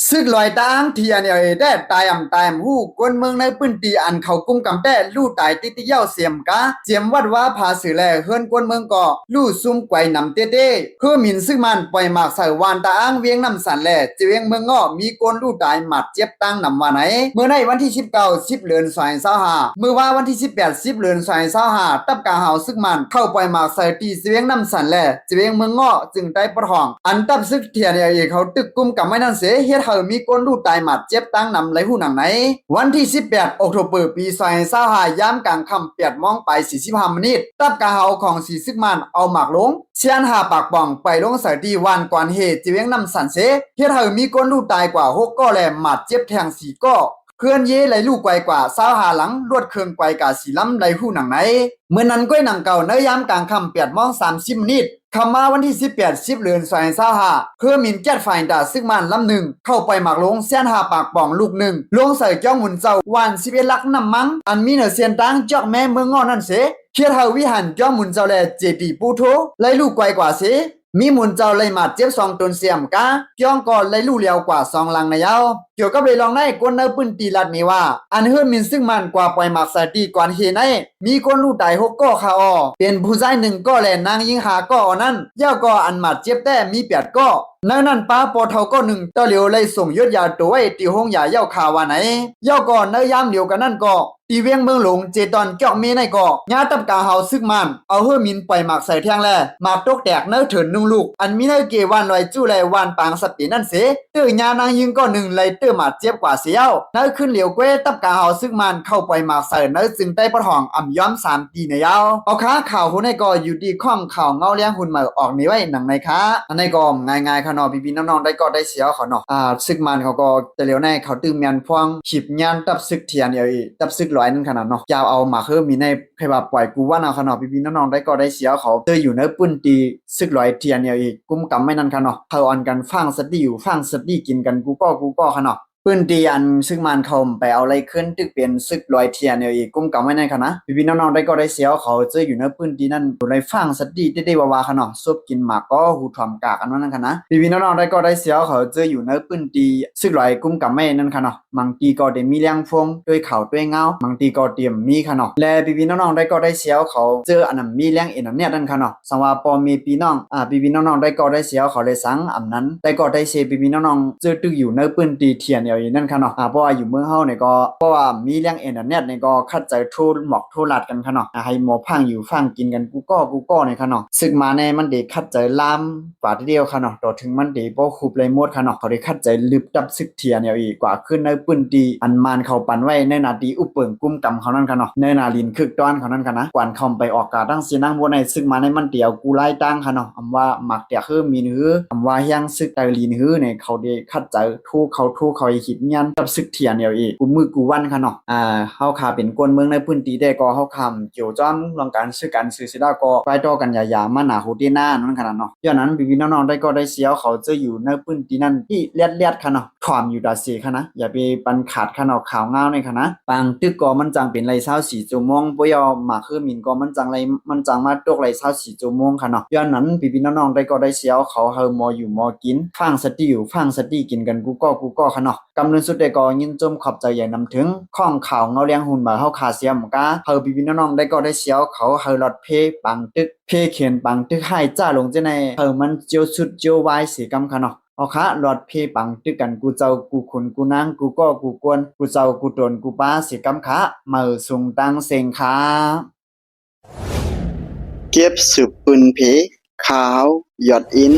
ซึกลอยตางที่อันได้ตายตายหู้กวนเมืองในปื้นตีอันเขากุมกำแต่ลู่ตายติติเย้าเสียมกะเจียมวัดว่าพาสื่อแลเฮือนกวนเมืองก่อลู่ซุ่มไกวนำเต้เต้เพื่อหมินซึกมันปล่อยหมากใส่วานตาอ้างเวียงน้ำสันแลเจียงเมืองง้อมีกวนลู่ตายหมัดเจ็บตั้งนำว่าไหนเมื่อในวันที่19 10เดือน25เมื่อว่าวันที่18 10เดือน25ตับกาเฮาซึกมันเข้าปล่อยหมากใส่ตีเสียงน้ำสันแลเจียงเมืองง้อจึงได้ประทองอันตับซึกเทียนเขาตึกกุมกับไม่นั่นเสเฮ็ดเฮามีกวนลู่ตายหมัดเจ็บตั้งนำไหลหูหนังไหนวันที่18 ตุลาคมปี2025ยามกลางค่ำ8 โมงไป45 นาทีตับกาเฮาของสีซึกมันเอาหมากลงเชียนหาปากป่องไปลงใส่ที่วันก่อนเหตุจีเวงนำสันเสเฮ็ดเฮามีกวนลู่ตายกว่า6ก้อแลหมัดเจ็บแทง4ก้อเคลื่อนเย่ไหลลูกไกวกว่า25หลังลวดเครื่องไกวกาสีล้ำไหลหูหนังไหนเมื่อนั้นก้อยหนังเก่าในยามกลางค่ำ8 โมง 30 นาทีคำมาวันที่18 10เดือน2025เพื่อมินแก๊สไฟด่าซึ่งมันลำหนึ่งเข้าไปหมักลงเสียนหาปากป่องลูกหนึ่งลงใส่จ้องหมุนเจ้าวัน11 ลักน้ำมังอันมีเนเสียนตังจอกแม่เมืองงอนั่นเสเคียดเฮาวิหันจ้องหมุนเจ้าแลเจตีปูโทไล่ลูกไกวกว่าเสมีหมุนเจ้าไล่หมัดเจ็บ2 ตนเสียมกะจ้องก่อนไล่ลูกเลียวกว่า2 ลังในยาวเกี่ยวกับเลยลองได้กวนเนอปืนตีลัดมีว่าอันเฮือมินซึ่งมันกว่าปล่อยหมักใส่ตีก่อนเฮในมีคนลูกตาย6ก้อคาออเป็นผู้ชาย1ก้อแลนางยิง5ก้อนั่นย่าก็อันหมัดเจ็บแต่มี8ก้อนั่นป้าปอเท่าก็1ต่อเหลียวเลยส่งยศยาตัวไว้ตีห้องยาเย้าข่าวว่าไหนย่าก็เนยามเดียวกันนั่นก็ตีเวียงเมืองหลงเจตอนเจาะเมในก็ญาตับกาเฮาซึกมันเอาเฮือมินปล่อยหมักใส่แทงแลหมากตกแตกเนอเถิน1 ลูกอันมีเนเกวันลอยจู้แลวันปางสปีนั่นเสตื้อยานางยิงก็1เลยตื้อหมัดเจ็บกว่าเสียวเนอขึ้นเหลียวเก้ตับกาเฮาซึกมันเข้าปล่อยหมากใส่เนอจึงได้ประทองอ่ำย้อม3 ปีในยาวเอาค้าข่าวหุ่นในก็อยู่ดีข้องข่าวเงาเลี้ยงหุ่นมาออกนี่ไว้หนังในค้าอันในก็ง่ายๆค่ะเนาะพี่ๆน้องๆได้ก็ได้เสียวเขาเนาะซึกมันเขาก็แต่เหลียวในเขาตื้อเมียนพวงขีบยานตับซึกเทียนตับซึกร้อยนึงขนาดเนาะยาวเอามาคือมีในใครว่าปล่อยกูว่าเนาะค่ะเนาะพี่ๆน้องๆได้ก็ได้เสียวเขาเตยอยู่ในปื้นตีซึกร้อยเทียนกุมกำไม่นั่นค่ะเนาะเขาอ่อนกันฟังสติอยู่ฟังสติกินกันกูก็ค่ะเนาะปืนตีอันซึ่งมันเขาไปเอาอะไรขึ้นตึกเป็นซึกลอยเทียนกุ้มกำไว้ในค่ะนะพี่น้องๆได้ก็ได้เสียวเขาเจออยู่ในปืนตีนั่นอยู่ในฟังสติได้ว่าค่ะเนาะซุปกินหมากก็หูถ่อมกากอันนั้นค่ะนะพี่น้องๆได้ก็ได้เสียวเขาเจออยู่ในปืนตีซึกลอยกุ้มกำไม่นั่นค่ะเนาะบางทีก็ได้มีเลี้ยงฟงด้วยเข่าด้วยเงาบางทีก็เตรียมมีค่ะเนาะและพี่น้องๆได้ก็ได้เสียวเขาเจออันนั้นมีเลี้ยงเอ็นเนี่ยนั่นค่ะเนาะสังว่าพอมีพี่น้องพี่น้องๆได้ก็ได้เสียวเขาเลยสังอันนั้นได้ก็ได้เสียพี่น้องๆเจอตึกอยู่ในปืนตีเทียนนั่นค่ะเนาะเพราะว่าอยู่เมืองเฮาเนี่ยก็เพราะว่ามีเรื่องอินเทอร์เน็ตเนี่ยก็คัดใจโทรหมอกโทรลัดกันค่ะเนาะให้หมอพังอยู่ฟังกินกันกูก็เนี่ยค่ะเนาะซึกมาในมันเด็กคัดใจลามกว่าทีเดียวค่ะเนาะต่อถึงมันเด็กบ่คุบเลยหมดค่ะเนาะเขาได้คัดใจลึบดับซึกเทียนอีกกว่าขึ้นในปืนตีอันมานเขาปันไว้ในนาทีอุปเปิงกุมกำเขานั่นค่ะเนาะในนาลินคึกตอนเขานั่นค่ะนะกวนเข้าไปออกกาตั้งสินั่งบ่ในซึกมาในมันเดียวกูไล่ตั้งค่ะเนาะอำว่ามักเตียคือมีหืออำว่าเฮียงซึกไตลินหือเนี่ยเขาได้คัดใจทูเขาคิดเงียนกับซึกเทียนกูมือกูวันค่ะเนาะเฮาขาเป็นกวนเมืองในพื้นที่ได้ก็เฮาคำเกี่ยวจ้อมลองการซื้อกันซื้อสิได้ก็ไปต่อกันยามาหนาโหตีหน้านั่นขนาดเนาะย้อนนั้นพี่น้องๆได้ก็ได้เสียวเขาจะอยู่ในพื้นที่นั้นที่เลียดค่ะเนาะถ่อมอยู่ดาเสค่ะนะอย่าไปปันขาดค่ะเนาะข่าวเงาในค่ะนะปางตึกก็มันจังเป็นไร24 ชั่วโมงบ่ยอมมาคือมินก็มันจังมาตกไร24 ชั่วโมงค่ะเนาะย้อนนั้นพี่น้องๆได้ก็ได้เสียวเขาเฮามออยู่มอกินฟังสติอยู่ฟังสติกินกันกูก็ค่ะเนาะกำลังสุดได้ก็ยินจมขอบใจใหญ่นำถึงข้องข่าวเงาเลี้ยงหุ่นมาเฮาขาเสียมกะเฮาพี่น้องๆได้ก็ได้เสียวเขาเฮาลอดเพปังตึกเพเขียนปังตึกให้จ้าลงจังได๋เฮามันเจียวสุดเจียววายสิกำค่ะเนาะเอาค่ะลอดเพปังตึกกันกูเจ้ากูขุนกูนางกูก็กูกวนกูเจ้ากูตนกูป้าสิกำค่ะมือสูงตังเซ็งค่ะเก็บสืบปืนเพขาวยอดอิน